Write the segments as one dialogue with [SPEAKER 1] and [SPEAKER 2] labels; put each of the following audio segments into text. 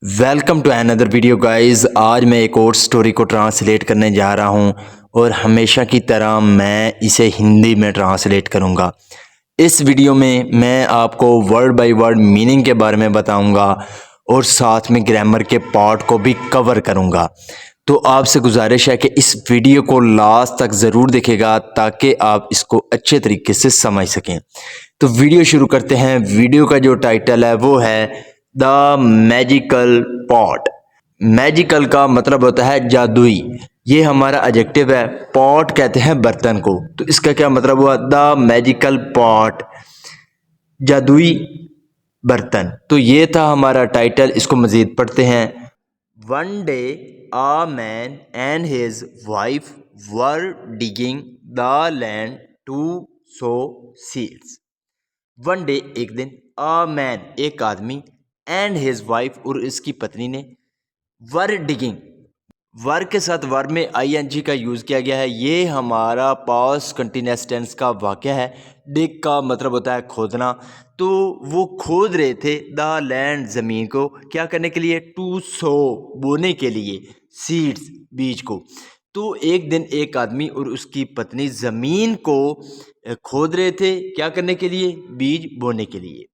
[SPEAKER 1] Welcome to another video guys. आज मैं एक और स्टोरी को ट्रांसलेट करने जा रहा हूं और हमेशा की तरह मैं इसे हिंदी में ट्रांसलेट करूंगा। इस वीडियो में मैं आपको वर्ड बाय वर्ड मीनिंग के बारे में बताऊंगा और साथ में ग्रामर के पार्ट को भी कवर करूंगा। तो आपसे गुजारिश है कि इस वीडियो को लास्ट तक ज़रूर देखेगा ताकि आप इसको अच्छे तरीके से समझ सकें। तो वीडियो शुरू करते हैं। वीडियो का जो टाइटल है वो है द मैजिकल पॉट। मैजिकल का मतलब होता है जादुई। ये हमारा एडजेक्टिव है। पॉट कहते हैं बर्तन को, तो इसका क्या मतलब हुआ? द मैजिकल पॉट, जादुई बर्तन। तो ये था हमारा टाइटल। इसको मजीद पढ़ते हैं। One day a man and his wife were digging the land to sow seeds. One day एक दिन, a man एक आदमी, and his wife और इसकी पत्नी ने, वर डिगिंग, वर के साथ वर में ing का यूज़ किया गया है। ये हमारा पास्ट कंटिन्यूअस टेंस का वाक्य है। डिग का मतलब होता है खोदना। तो वो खोद रहे थे द लैंड, ज़मीन को, क्या करने के लिए? टू सो, बोने के लिए, सीड्स, बीज को। तो एक दिन एक आदमी और उसकी पत्नी ज़मीन को खोद रहे थे, क्या करने के लिए? बीज बोने के लिए।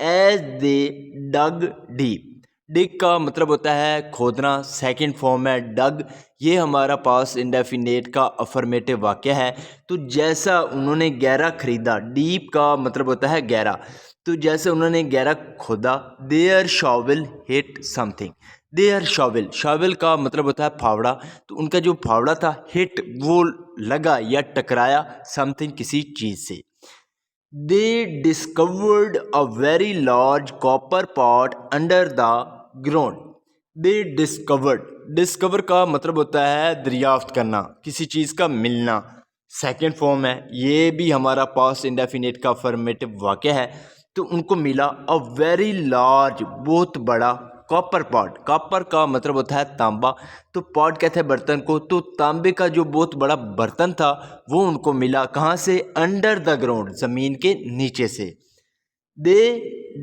[SPEAKER 1] एज दे डग डीप, डिग का मतलब होता है खोदना, सेकंड फॉर्म है डग। ये हमारा पास इंडेफिनेट का अफर्मेटिव वाक्य है। तो जैसा उन्होंने गहरा खरीदा, डीप का मतलब होता है गहरा, तो जैसे उन्होंने गहरा खोदा, their shovel hit something. Their shovel, shovel का मतलब होता है फावड़ा, तो उनका जो फावड़ा था, हिट वो लगा या टकराया, समथिंग किसी चीज़ से। They discovered a very large copper pot under the ground. They discovered, discover का मतलब होता है दरियाफ्त करना, किसी चीज़ का मिलना, सेकेंड फॉर्म है। ये भी हमारा पास्ट इंडेफिनिट का अफर्मेटिव वाक्य है। तो उनको मिला अ वेरी लार्ज, बहुत बड़ा, कॉपर पॉट। कॉपर का मतलब होता है तांबा, तो पॉट कहते हैं बर्तन को। तो तांबे का जो बहुत बड़ा बर्तन था वो उनको मिला, कहाँ से? अंडर द ग्राउंड, ज़मीन के नीचे से। They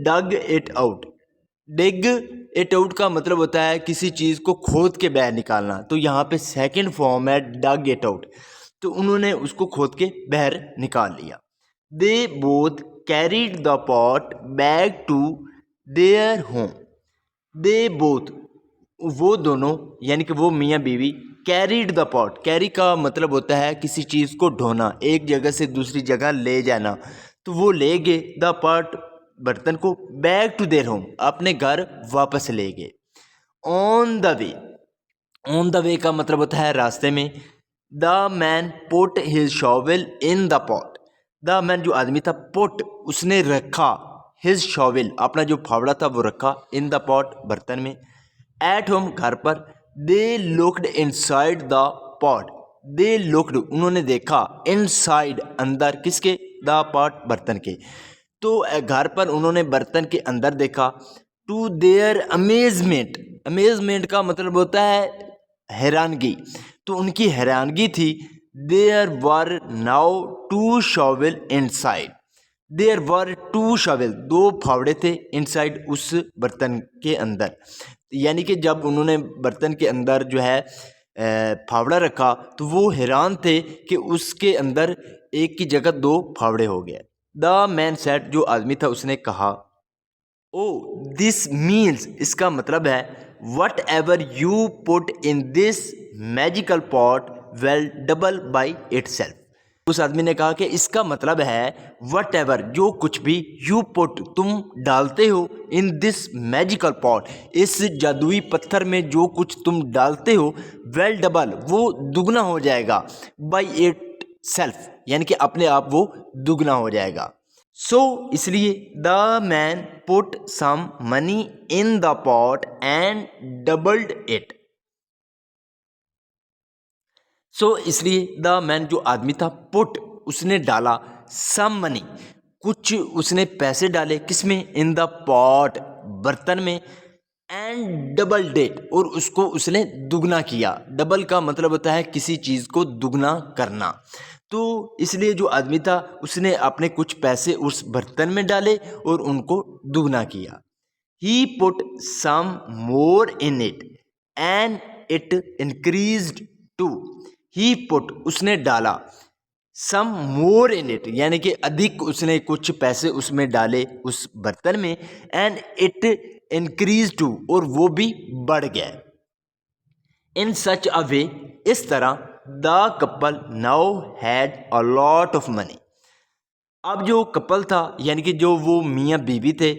[SPEAKER 1] dug it out. Dig it out का मतलब होता है किसी चीज़ को खोद के बाहर निकालना। तो यहाँ पे सेकंड फॉर्म है डग इट आउट, तो उन्होंने उसको खोद के बाहर निकाल लिया। They both carried the pot back to their home. They both, वो दोनों, यानी कि वो मियाँ बीवी, कैरीड द पॉट, कैरी का मतलब होता है किसी चीज़ को ढोना, एक जगह से दूसरी जगह ले जाना। तो वो ले गए द पॉट, बर्तन को, बैक टू देयर होम, अपने घर वापस ले गए। On the way, on the way का मतलब होता है रास्ते में। The man put his shovel in the pot. The man जो आदमी था, पुट उसने रखा, हिज शॉवल अपना जो फावड़ा था वो रखा, इन द पॉट बर्तन में। एट होम घर पर। They looked inside the pot. They looked उन्होंने देखा, इनसाइड अंदर, किसके? द पॉट बर्तन के। तो घर पर उन्होंने बर्तन के अंदर देखा। टू देयर अमेजमेंट, अमेजमेंट का मतलब होता है हैरानगी, तो उनकी हैरानगी थी। There were now two shovel inside. There were two shovel, दो फावड़े थे, इनसाइड उस बर्तन के अंदर। यानी कि जब उन्होंने बर्तन के अंदर जो है फावड़ा रखा तो वो हैरान थे कि उसके अंदर एक की जगह दो फावड़े हो गए। द मैन सेड, जो आदमी था उसने कहा, ओ दिस मीन्स, इसका मतलब है, what ever you put in this magical pot well double by it self. उस आदमी ने कहा कि इसका मतलब है वट एवर, जो कुछ भी, यू पुट तुम डालते हो, इन दिस मैजिकल पॉट, इस जादुई पत्थर में जो कुछ तुम डालते हो, वेल डबल, वो दुगना हो जाएगा, बाई इट सेल्फ, यानी कि अपने आप वो दुगना हो जाएगा। सो इसलिए the man put some money in the pot and doubled it. So इसलिए द मैन जो आदमी था, पुट उसने डाला, सम मनी कुछ उसने पैसे डाले, किसमें? इन द पॉट बर्तन में, एंड डबल डेट और उसको उसने दुगना किया। डबल का मतलब होता है किसी चीज़ को दुगना करना। तो इसलिए जो आदमी था उसने अपने कुछ पैसे उस बर्तन में डाले और उनको दुगना किया। he put some more in it and it increased too. he put उसने डाला, सम मोर इन इट यानी कि अधिक उसने कुछ पैसे उसमें डाले उस बर्तन में, एंड इट इंक्रीज टू और वो भी बढ़ गया। इन सच अ वे इस तरह the couple now had a lot of money. अब जो कपल था यानी कि जो वो मियाँ बीवी थे,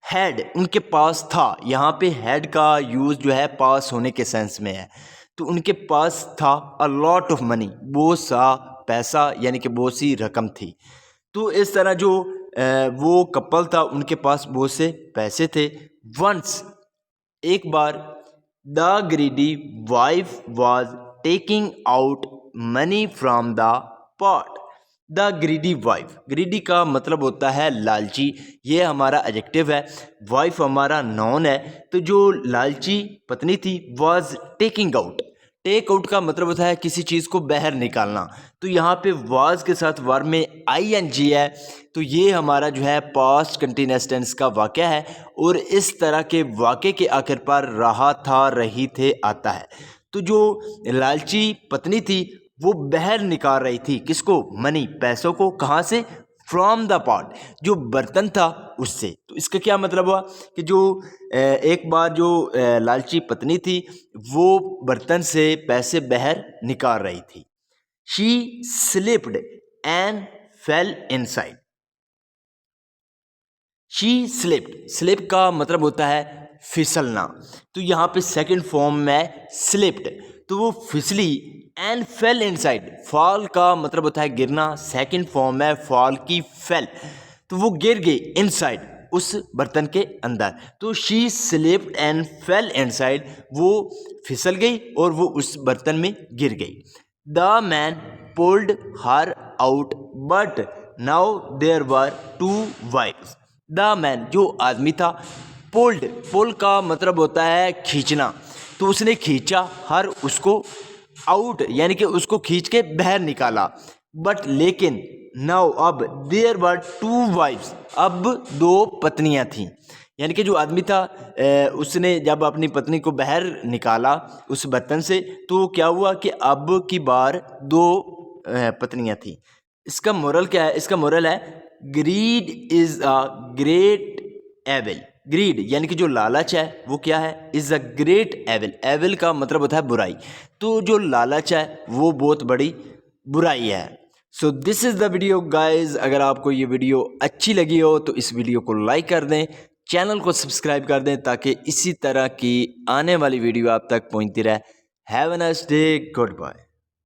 [SPEAKER 1] हैड उनके पास था, यहाँ पे हैड का यूज़ जो है पास होने के सेंस में है, तो उनके पास था अ लॉट ऑफ मनी, बहुत सा पैसा यानी कि बहुत सी रकम थी। तो इस तरह जो वो कपल था उनके पास बहुत से पैसे थे। वंस एक बार the greedy wife was taking out money from the pot. The greedy wife, greedy का मतलब होता है लालची, ये हमारा एडजेक्टिव है, वाइफ हमारा नाउन है। तो जो लालची पत्नी थी was taking out, take out का मतलब होता है किसी चीज़ को बाहर निकालना, तो यहाँ पे वाज के साथ वर्ब में आईएनजी है, तो ये हमारा जो है पास्ट कंटिन्यूअस टेंस का वाक़या है। और इस तरह के वाक़े के आखिर पर रहा था, रही थे आता है। तो जो लालची पत्नी थी वो बाहर निकाल रही थी किसको, मनी, पैसों को, कहाँ से, फ्रॉम द पॉट, जो बर्तन था उससे। तो इसका क्या मतलब हुआ कि जो एक बार जो लालची पत्नी थी वो बर्तन से पैसे बाहर निकाल रही थी। She slipped and fail inside. She slipped, slip का मतलब होता है फिसलना, तो यहाँ पे सेकंड फॉर्म में स्लिप्ड, तो वो फिसली, एंड फेल इनसाइड, फॉल का मतलब होता है गिरना, सेकंड फॉर्म है फॉल की फेल, तो वो गिर गई इनसाइड, उस बर्तन के अंदर। तो she slipped and fail inside, वो फिसल गई और वो उस बर्तन में गिर गई। The man pulled her out but now there were 2 wifes. The man जो आदमी था, पुल्ड, पुल का मतलब होता है खींचना, तो उसने खींचा, हर उसको, आउट यानी कि उसको खींच के बाहर निकाला, बट लेकिन नाउ अब देयर वर 2 वाइफ्स, अब 2 पत्नियां थीं। यानी कि जो आदमी था उसने जब अपनी पत्नी को बाहर निकाला उस बर्तन से, तो क्या हुआ कि अब की बार 2 पत्नियां थीं। इसका मोरल क्या है, इसका मोरल है greed is a great evil. Greed यानी कि जो लालच है वो क्या है, is a great evil, evil का मतलब होता है बुराई, तो जो लालच है वो बहुत बड़ी बुराई है। So this is the video guys. अगर आपको ये वीडियो अच्छी लगी हो तो इस वीडियो को लाइक कर दें, चैनल को सब्सक्राइब कर दें ताकि इसी तरह की आने वाली वीडियो आप तक पहुंचती रहे। Have a nice day, good bye.